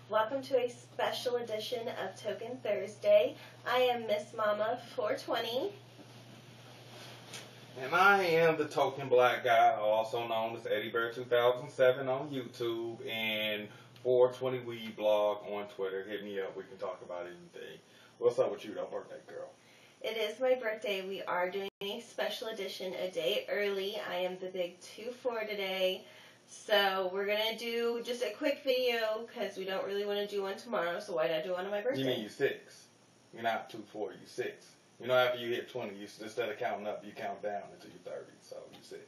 Welcome to a special edition of Tokin Thursday. I am Miss Mama 420. And I am the token black guy, also known as Eddie Bear 2007 on YouTube and 420 Weed blog on Twitter. Hit me up. We can talk about anything. What's up with you, though, birthday girl? It is my birthday. We are doing a special edition a day early. I am the big 2-4 today. So we're going to do just a quick video because we don't really want to do one tomorrow. So why not do one on my birthday? You mean you're 6. You're not 2-4, you're 6. You know, after you hit 20, instead of counting up, you count down until you're 30. So you're 6.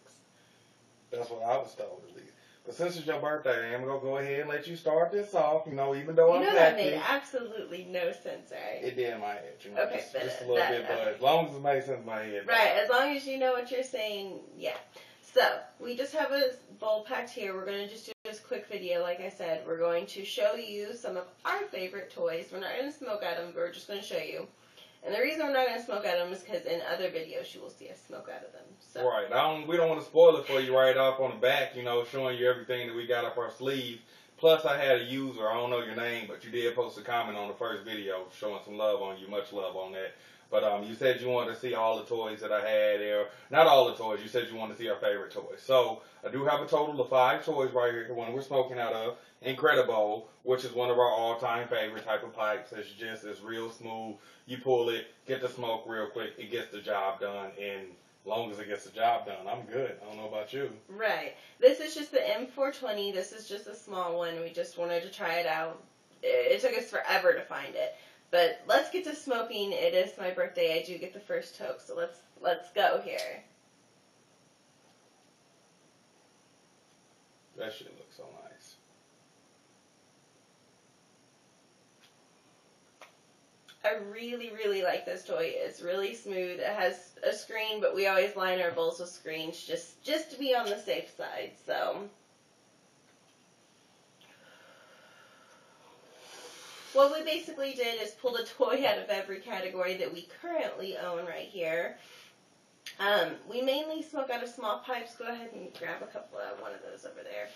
That's what I was told, at least. But since it's your birthday, I'm going to go ahead and let you start this off, even though I'm that made absolutely no sense, right? It did in my head, Okay, just a little bit, but as long as it makes sense in my head. Right, as long as you know what you're saying, yeah. So, we just have a bowl packed here. We're going to just do this quick video, like I said. We're going to show you some of our favorite toys. We're not going to smoke at them, but we're just going to show you. And the reason we're not going to smoke at them is because in other videos you will see us smoke out of them. So. Right. We don't want to spoil it for you right off on the back, showing you everything that we got up our sleeve. Plus, I had a user, I don't know your name, but you did post a comment on the first video showing some love on you. Much love on that. But you said you wanted to see all the toys that I had there. Not all the toys. You said you wanted to see our favorite toys. So, I do have a total of 5 toys right here. The one we're smoking out of. Incredibowl, which is one of our all-time favorite type of pipes. It's real smooth. You pull it, get the smoke real quick. It gets the job done. And as long as it gets the job done, I'm good. I don't know about you. Right. This is just the M420. This is just a small one. We just wanted to try it out. It took us forever to find it. But let's get to smoking. It is my birthday. I do get the first toke, so let's go here. That shit looks so nice. I really, really like this toy. It's really smooth. It has a screen, but we always line our bowls with screens just to be on the safe side. So what we basically did is pulled a toy out of every category that we currently own right here. We mainly smoke out of small pipes. Go ahead and grab a couple of one of those over there.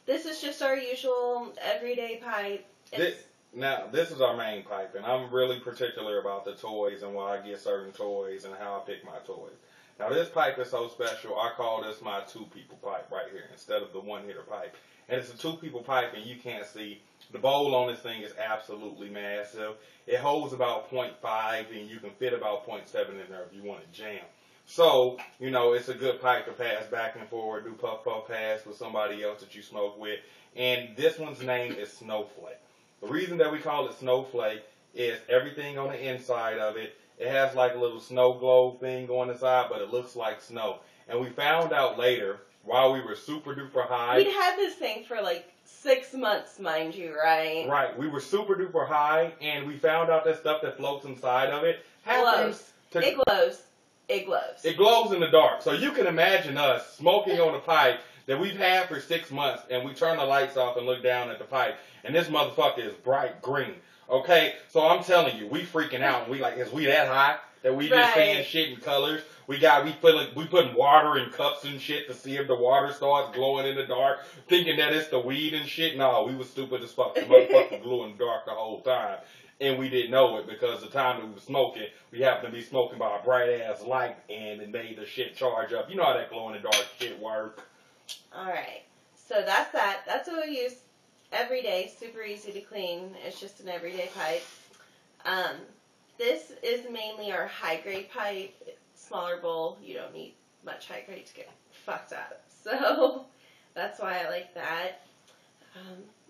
This is just our usual everyday pipe. This is our main pipe, and I'm really particular about the toys and why I get certain toys and how I pick my toys. Now, this pipe is so special, I call this my 2-people pipe right here instead of the 1-hitter pipe. And it's a 2-people pipe, and you can't see. The bowl on this thing is absolutely massive. It holds about 0.5, and you can fit about 0.7 in there if you want to jam. So, it's a good pipe to pass back and forward, do puff-puff pass with somebody else that you smoke with. And this one's name is Snowflake. The reason that we call it Snowflake is everything on the inside of it. It has like a little snow globe thing going inside, but it looks like snow. And we found out later, while we were super duper high. We'd had this thing for like 6 months, mind you, right? Right. We were super duper high, and we found out that stuff that floats inside of it glows. It glows. It glows. It glows in the dark. So you can imagine us smoking on a pipe that we've had for 6 months, and we turn the lights off and look down at the pipe, and this motherfucker is bright green. Okay? So I'm telling you, we freaking out, and we like, is we that high that we just seeing shit in colors? We putting water in cups and shit to see if the water starts glowing in the dark, thinking that it's the weed and shit. No, we was stupid as fuck. The motherfucker glue in the dark the whole time. And we didn't know it because the time that we were smoking, we happened to be smoking by a bright ass light, and it made the shit charge up. You know how that glow in the dark shit work. Alright, so that's that. That's what we use every day. Super easy to clean. It's just an everyday pipe. This is mainly our high grade pipe. Smaller bowl. You don't need much high grade to get fucked up. So that's why I like that.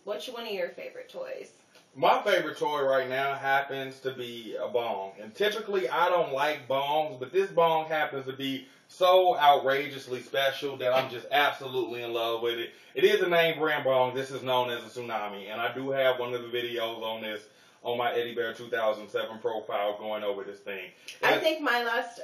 What's one of your favorite toys? My favorite toy right now happens to be a bong. And typically I don't like bongs, but this bong happens to be so outrageously special that I'm just absolutely in love with it. It is a name brand bong. This is known as a Tsunami. And I do have one of the videos on this on my Eddie Bear 2007 profile going over this thing. I think my last,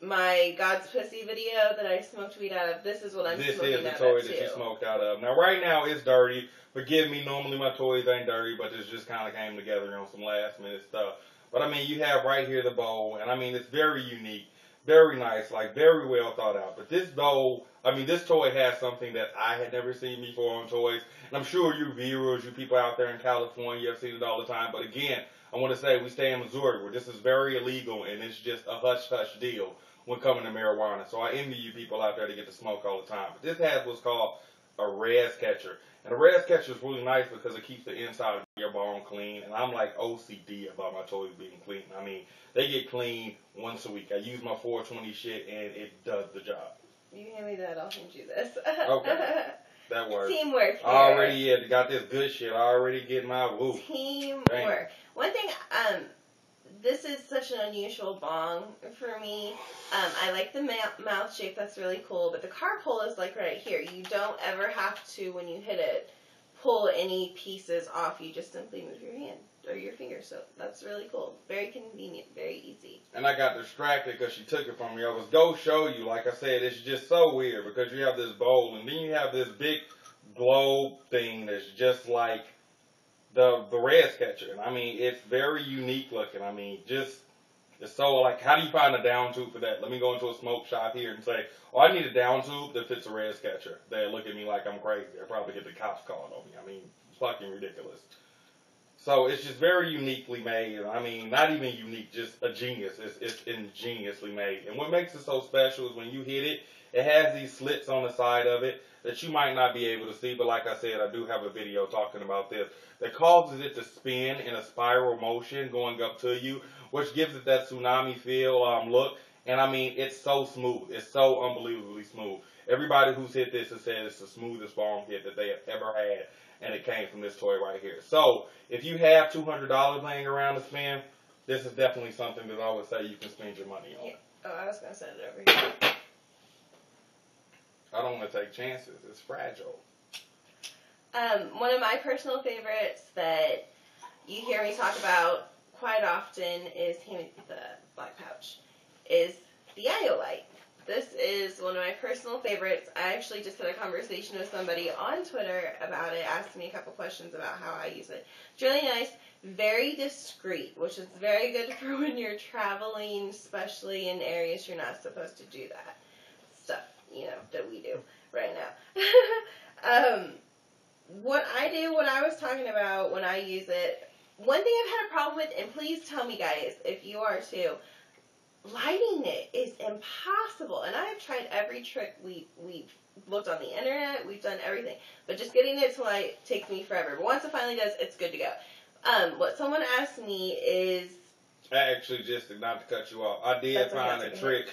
my God's Pussy video that I smoked weed out of, this is what I'm smoking out of too. This is the toy that you smoked out of. Now right now it's dirty. Forgive me, normally my toys ain't dirty, but this just kind of came together on some last minute stuff. But I mean, you have right here the bowl, and I mean, it's very unique. Very nice, like very well thought out. But this though, I mean, this toy has something that I had never seen before on toys. And I'm sure you viewers, you people out there in California have seen it all the time. But again, I want to say we stay in Missouri where this is very illegal and it's just a hush-hush deal when coming to marijuana. So I envy you people out there that get to smoke all the time. But this has what's called a res catcher. And a res catcher is really nice because it keeps the inside of your bone clean. And I'm like OCD about my toys being clean. I mean, they get clean once a week. I use my 420 shit and it does the job. You hand me that, I'll hand you this. Okay. That works. Teamwork here. Already got this good shit. I already get my woo. Teamwork. Dang. One thing, this is such an unusual bong for me. I like the mouth shape, that's really cool, but the car pull is like right here. You don't ever have to, when you hit it, pull any pieces off. You just simply move your hand or your finger, so that's really cool. Very convenient, very easy. And I got distracted because she took it from me. I was go show you, like I said, it's just so weird because you have this bowl and then you have this big globe thing that's just like the res catcher. And I mean, it's very unique looking. I mean, just, it's so like, how do you find a down tube for that? Let me go into a smoke shop here and say, oh, I need a down tube that fits a res catcher. They look at me like I'm crazy. They'll probably get the cops calling on me. I mean, it's fucking ridiculous. So it's just very uniquely made. I mean, not even unique, just a genius. It's ingeniously made. And what makes it so special is when you hit it, it has these slits on the side of it that you might not be able to see. But like I said, I do have a video talking about this that causes it to spin in a spiral motion going up to you, which gives it that tsunami feel look. And I mean, it's so smooth. It's so unbelievably smooth. Everybody who's hit this has said it's the smoothest bong hit that they have ever had. And it came from this toy right here. So, if you have $200 laying around to spend, this is definitely something that I would say you can spend your money on. Yeah. Oh, I was going to send it over here. I don't want to take chances. It's fragile. One of my personal favorites that you hear me talk about quite often is the black pouch, is the Iolite. This is one of my personal favorites. I actually just had a conversation with somebody on Twitter about it, asked me a couple questions about how I use it. It's really nice, very discreet, which is very good for when you're traveling, especially in areas you're not supposed to do that stuff, that we do right now. What I do, what I was talking about when I use it, one thing I've had a problem with, and please tell me guys if you are too, lighting it is impossible, and I've tried every trick. We've looked on the internet, we've done everything, but just getting it to light takes me forever. But once it finally does, it's good to go. What someone asked me is, Actually, just not to cut you off, I did find a trick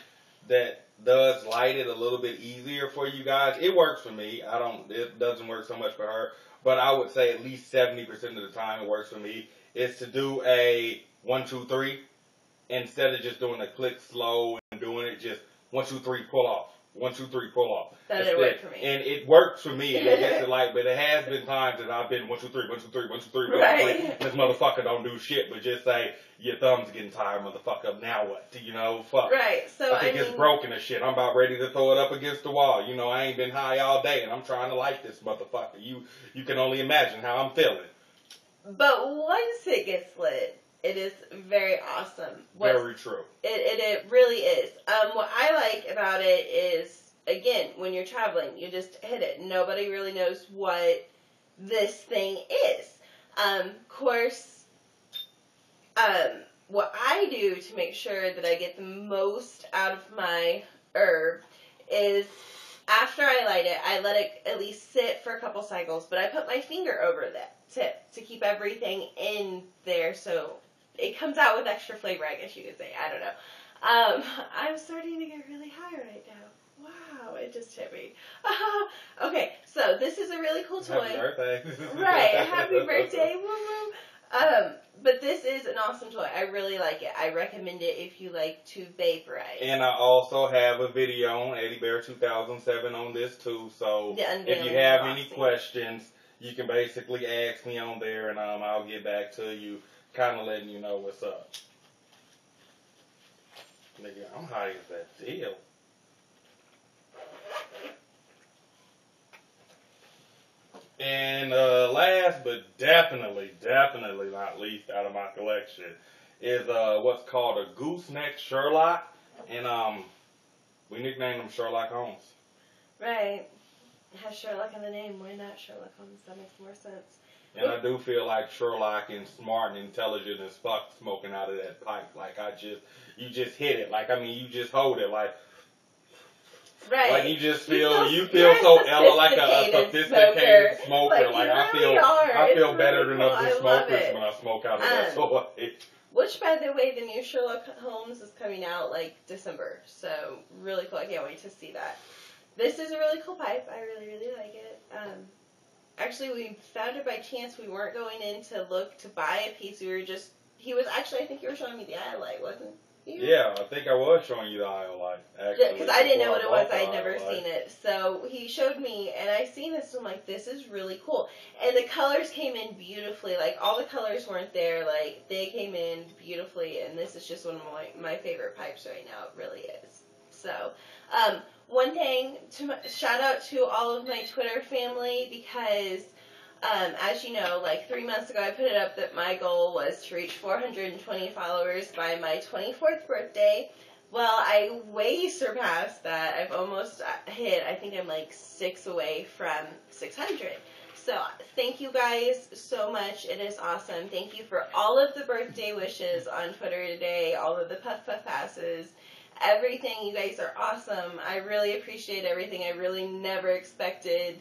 that does light it a little bit easier for you guys. It works for me. It doesn't work so much for her, but I would say at least 70% of the time it works for me. Is to do a 1, 2, 3. Instead of just doing a click slow and doing it just 1, 2, 3 pull off. 1, 2, 3 pull off. That worked for me. And it works for me and it gets it light, but it has been times that I've been 1, 2, 3, 1, 2, 3, 1, 2, 3, 1, 2, 3, right. and this motherfucker don't do shit but just say, your thumb's getting tired, motherfucker, now what? Fuck. Right, so I think it's broken and shit. I'm about ready to throw it up against the wall. I ain't been high all day and I'm trying to light this motherfucker. You can only imagine how I'm feeling. But once it gets lit, it is very awesome. Very true. It really is. What I like about it is, again, when you're traveling, you just hit it. Nobody really knows what this thing is. Of course, what I do to make sure that I get the most out of my herb is, after I light it, I let it at least sit for a couple cycles, but I put my finger over that tip to keep everything in there so it comes out with extra flavor, I guess you could say. I don't know. I'm starting to get really high right now. Wow, it just hit me. Okay, so this is a really cool toy. Happy birthday. Right, happy birthday. Woo woo. But this is an awesome toy. I really like it. I recommend it if you like to vaporize. And I also have a video on Eddie Bear 2007 on this too. So if you have any questions, you can basically ask me on there and I'll get back to you, kind of letting you know what's up. Nigga, I'm high as that deal. And last but definitely not least out of my collection is what's called a gooseneck Sherlock. And we nicknamed him Sherlock Holmes. Right. It has Sherlock in the name. Why not Sherlock Holmes? That makes more sense. And I do feel like Sherlock and smart and intelligent as fuck smoking out of that pipe. Like you just hit it. Like, I mean, you just hold it. Like, right. Like you just feel, you feel so like a sophisticated smoker. Like I feel better than cool. other smokers when I smoke out of that toy. Which, by the way, the new Sherlock Holmes is coming out like December. So really cool. I can't wait to see that. This is a really cool pipe. I really, really like it. Actually, we found it by chance. We weren't going in to look to buy a piece. He was actually, I think you were showing me the eye light, wasn't you? Yeah, I think I was showing you the eye light, actually. Because I didn't know what it was. I'd never seen it. So he showed me, and I seen this, and I'm like, this is really cool. And the colors came in beautifully. Like, all the colors weren't there. Like, they came in beautifully, and this is just one of my favorite pipes right now. It really is. So, one thing, shout out to all of my Twitter family, because as you know, like 3 months ago I put it up that my goal was to reach 420 followers by my 24th birthday. Well, I way surpassed that. I've almost hit, I think I'm like 6 away from 600. So thank you guys so much. It is awesome. Thank you for all of the birthday wishes on Twitter today, all of the puff puff passes. Everything, you guys are awesome. I really appreciate everything. I really never expected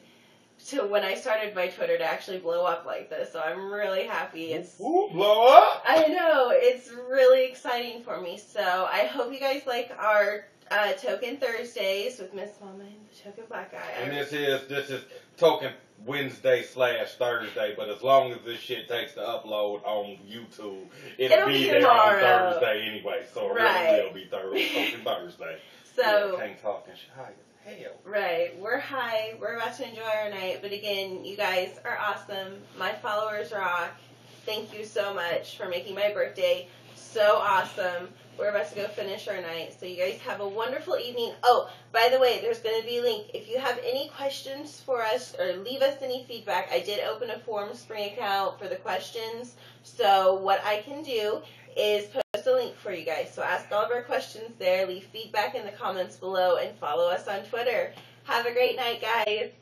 when I started my Twitter to actually blow up like this. So I'm really happy. Blow up! I know. It's really exciting for me. So I hope you guys like our Tokin Thursdays with Miss Mama and the Tokin Black Guy. And this is Tokin Wednesday/Thursday, but as long as this shit takes to upload on YouTube, it'll be there tomorrow. on Thursday anyway. So it really will be Tokin Thursday. So can't talk and shit. High as hell. Right. We're high. We're about to enjoy our night. But again, you guys are awesome. My followers rock. Thank you so much for making my birthday so awesome. We're about to go finish our night. So you guys have a wonderful evening. Oh, by the way, there's going to be a link. If you have any questions for us or leave us any feedback, I did open a Forum Spring account for the questions. So what I can do is post a link for you guys. So ask all of our questions there. Leave feedback in the comments below and follow us on Twitter. Have a great night, guys.